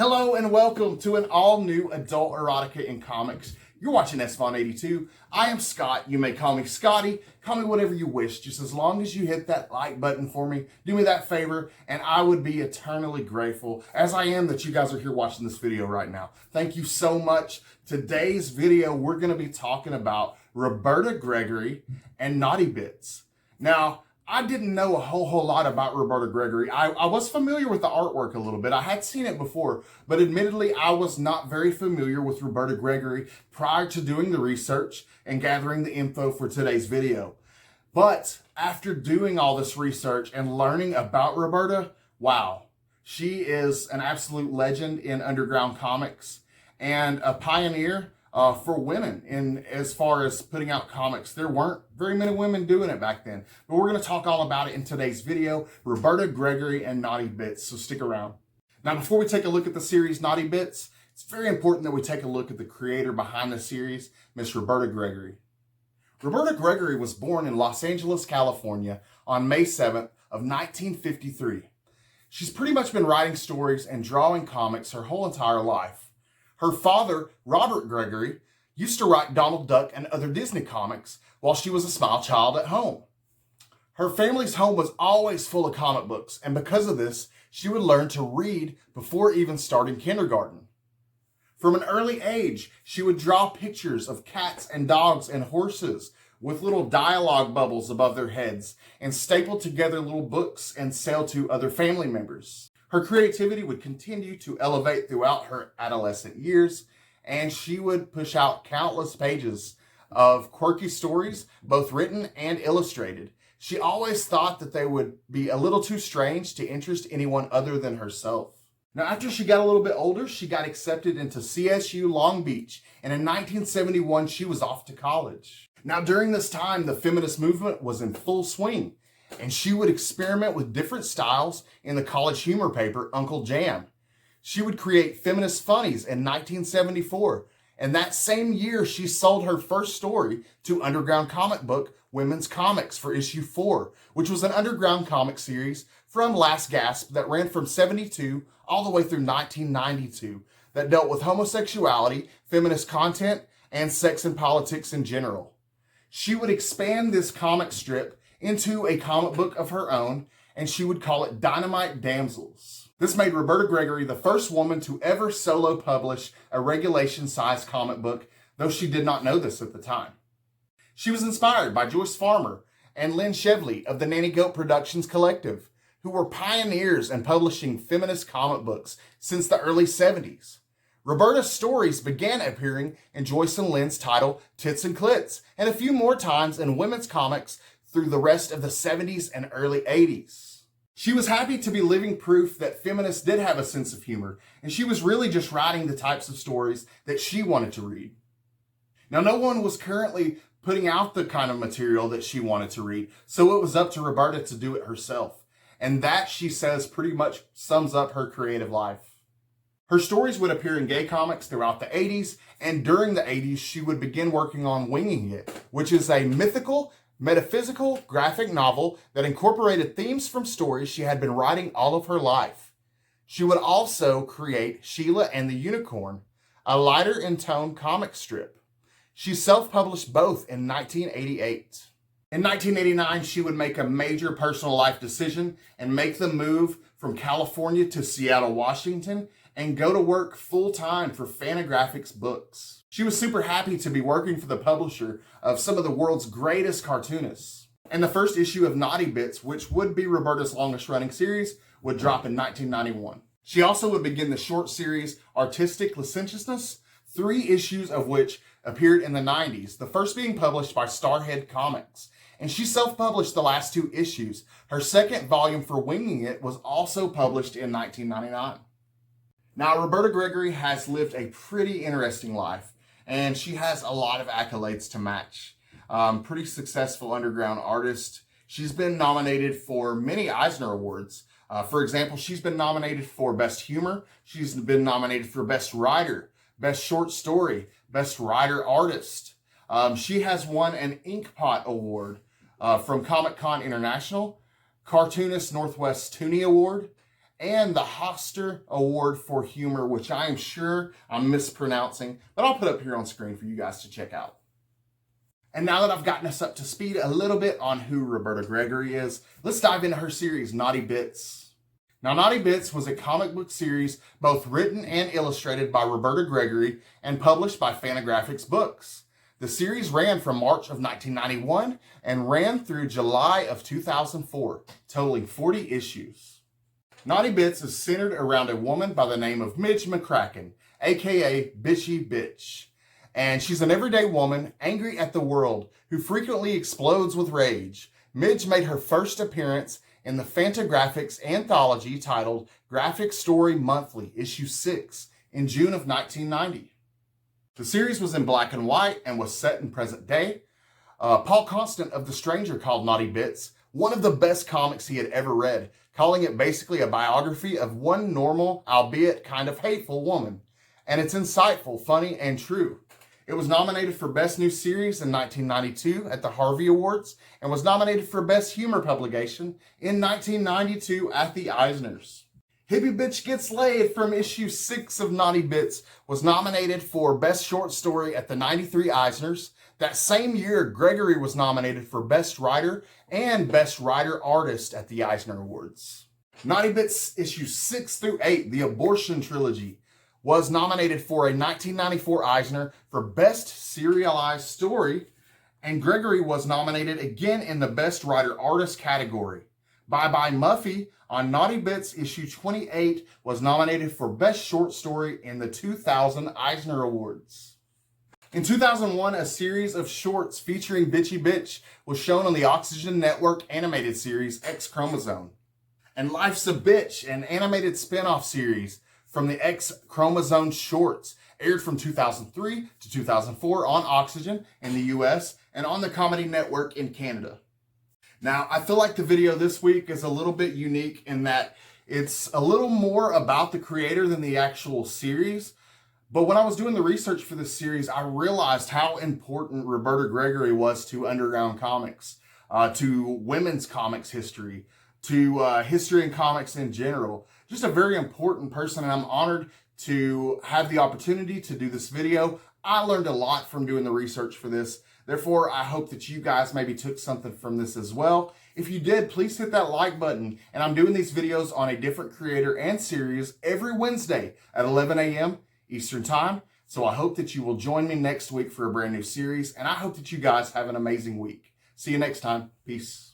Hello and welcome to an all-new adult erotica in comics. You're watching SVon82. I am Scott. You may call me Scotty. Call me whatever you wish, just as long as you hit that like button for me. Do me that favor, and I would be eternally grateful, as I am that you guys are here watching this video right now. Thank you so much. Today's video, we're going to be talking about Roberta Gregory and Naughty Bits. Now, I didn't know a whole lot about Roberta Gregory. I was familiar with the artwork a little bit. I had seen it before, but admittedly, I was not very familiar with Roberta Gregory prior to doing the research and gathering the info for today's video. But after doing all this research and learning about Roberta, wow, she is an absolute legend in underground comics and a pioneer for women in as far as putting out comics. There weren't very many women doing it back then, but we're going to talk all about it in today's video, Roberta Gregory and Naughty Bits, so stick around. Now, before we take a look at the series Naughty Bits, it's very important that we take a look at the creator behind the series, Miss Roberta Gregory. Roberta Gregory was born in Los Angeles, California on May 7th of 1953. She's pretty much been writing stories and drawing comics her whole entire life. Her father, Robert Gregory, used to write Donald Duck and other Disney comics while she was a small child at home. Her family's home was always full of comic books, and because of this, she would learn to read before even starting kindergarten. From an early age, she would draw pictures of cats and dogs and horses with little dialogue bubbles above their heads and staple together little books and sell to other family members. Her creativity would continue to elevate throughout her adolescent years, and she would push out countless pages of quirky stories, both written and illustrated. She always thought that they would be a little too strange to interest anyone other than herself. Now, after she got a little bit older, she got accepted into CSU Long Beach, and in 1971, she was off to college. Now, during this time, the feminist movement was in full swing, and she would experiment with different styles in the college humor paper, Uncle Jam. She would create feminist funnies in 1974, and that same year she sold her first story to Underground Comic Book Women's Comics for issue 4, which was an underground comic series from Last Gasp that ran from 72 all the way through 1992 that dealt with homosexuality, feminist content, and sex and politics in general. She would expand this comic strip into a comic book of her own, and she would call it Dynamite Damsels. This made Roberta Gregory the first woman to ever solo publish a regulation-sized comic book, though she did not know this at the time. She was inspired by Joyce Farmer and Lynn Shevely of the Nanny Goat Productions Collective, who were pioneers in publishing feminist comic books since the early 70s. Roberta's stories began appearing in Joyce and Lynn's title Tits and Clits, and a few more times in women's comics through the rest of the 70s and early 80s. She was happy to be living proof that feminists did have a sense of humor, and she was really just writing the types of stories that she wanted to read. Now, no one was currently putting out the kind of material that she wanted to read, so it was up to Roberta to do it herself. And that, she says, pretty much sums up her creative life. Her stories would appear in gay comics throughout the 80s, and during the 80s, she would begin working on Winging It, which is a mythical, metaphysical graphic novel that incorporated themes from stories she had been writing all of her life. She would also create Sheila and the Unicorn, a lighter in tone comic strip. She self-published both in 1988. In 1989, she would make a major personal life decision and make the move from California to Seattle, Washington, and go to work full-time for Fantagraphics Books. She was super happy to be working for the publisher of some of the world's greatest cartoonists. And the first issue of Naughty Bits, which would be Roberta's longest-running series, would drop in 1991. She also would begin the short series Artistic Licentiousness, 3 issues of which appeared in the 90s, the first being published by Starhead Comics. And she self-published the last 2 issues. Her second volume for Winging It was also published in 1999. Now, Roberta Gregory has lived a pretty interesting life, and she has a lot of accolades to match. Pretty successful underground artist. She's been nominated for many Eisner Awards. For example, she's been nominated for Best Humor. She's been nominated for Best Writer, Best Short Story, Best Writer Artist. She has won an Inkpot Award from Comic Con International, Cartoonist Northwest Toonie Award, and the Hoster Award for Humor, which I am sure I'm mispronouncing, but I'll put up here on screen for you guys to check out. And now that I've gotten us up to speed a little bit on who Roberta Gregory is, let's dive into her series, Naughty Bits. Now, Naughty Bits was a comic book series both written and illustrated by Roberta Gregory and published by Fantagraphics Books. The series ran from March of 1991 and ran through July of 2004, totaling 40 issues. Naughty Bits is centered around a woman by the name of Midge McCracken, aka Bitchy Bitch. And she's an everyday woman, angry at the world, who frequently explodes with rage. Midge made her first appearance in the Fantagraphics anthology titled Graphic Story Monthly, issue 6, in June of 1990. The series was in black and white and was set in present day. Paul Constant of The Stranger called Naughty Bits one of the best comics he had ever read, calling it basically a biography of one normal, albeit kind of hateful woman. And it's insightful, funny, and true. It was nominated for Best New Series in 1992 at the Harvey Awards and was nominated for Best Humor Publication in 1992 at the Eisners. Hippie Bitch Gets Laid from issue 6 of Naughty Bits was nominated for Best Short Story at the 93 Eisners. That same year, Gregory was nominated for Best Writer and Best Writer Artist at the Eisner Awards. Naughty Bits issues 6 through 8, the Abortion Trilogy, was nominated for a 1994 Eisner for Best Serialized Story, and Gregory was nominated again in the Best Writer Artist category. Bye Bye Muffy on Naughty Bits issue 28 was nominated for Best Short Story in the 2000 Eisner Awards. In 2001, a series of shorts featuring Bitchy Bitch was shown on the Oxygen Network animated series X Chromosome. And Life's a Bitch, an animated spin-off series from the X Chromosome shorts, aired from 2003 to 2004 on Oxygen in the US and on the Comedy Network in Canada. Now, I feel like the video this week is a little bit unique in that it's a little more about the creator than the actual series. But when I was doing the research for this series, I realized how important Roberta Gregory was to underground comics, to women's comics history, to history and comics in general. Just a very important person, and I'm honored to have the opportunity to do this video. I learned a lot from doing the research for this. Therefore, I hope that you guys maybe took something from this as well. If you did, please hit that like button. And I'm doing these videos on a different creator and series every Wednesday at 11 a.m. Eastern Time. So I hope that you will join me next week for a brand new series. And I hope that you guys have an amazing week. See you next time. Peace.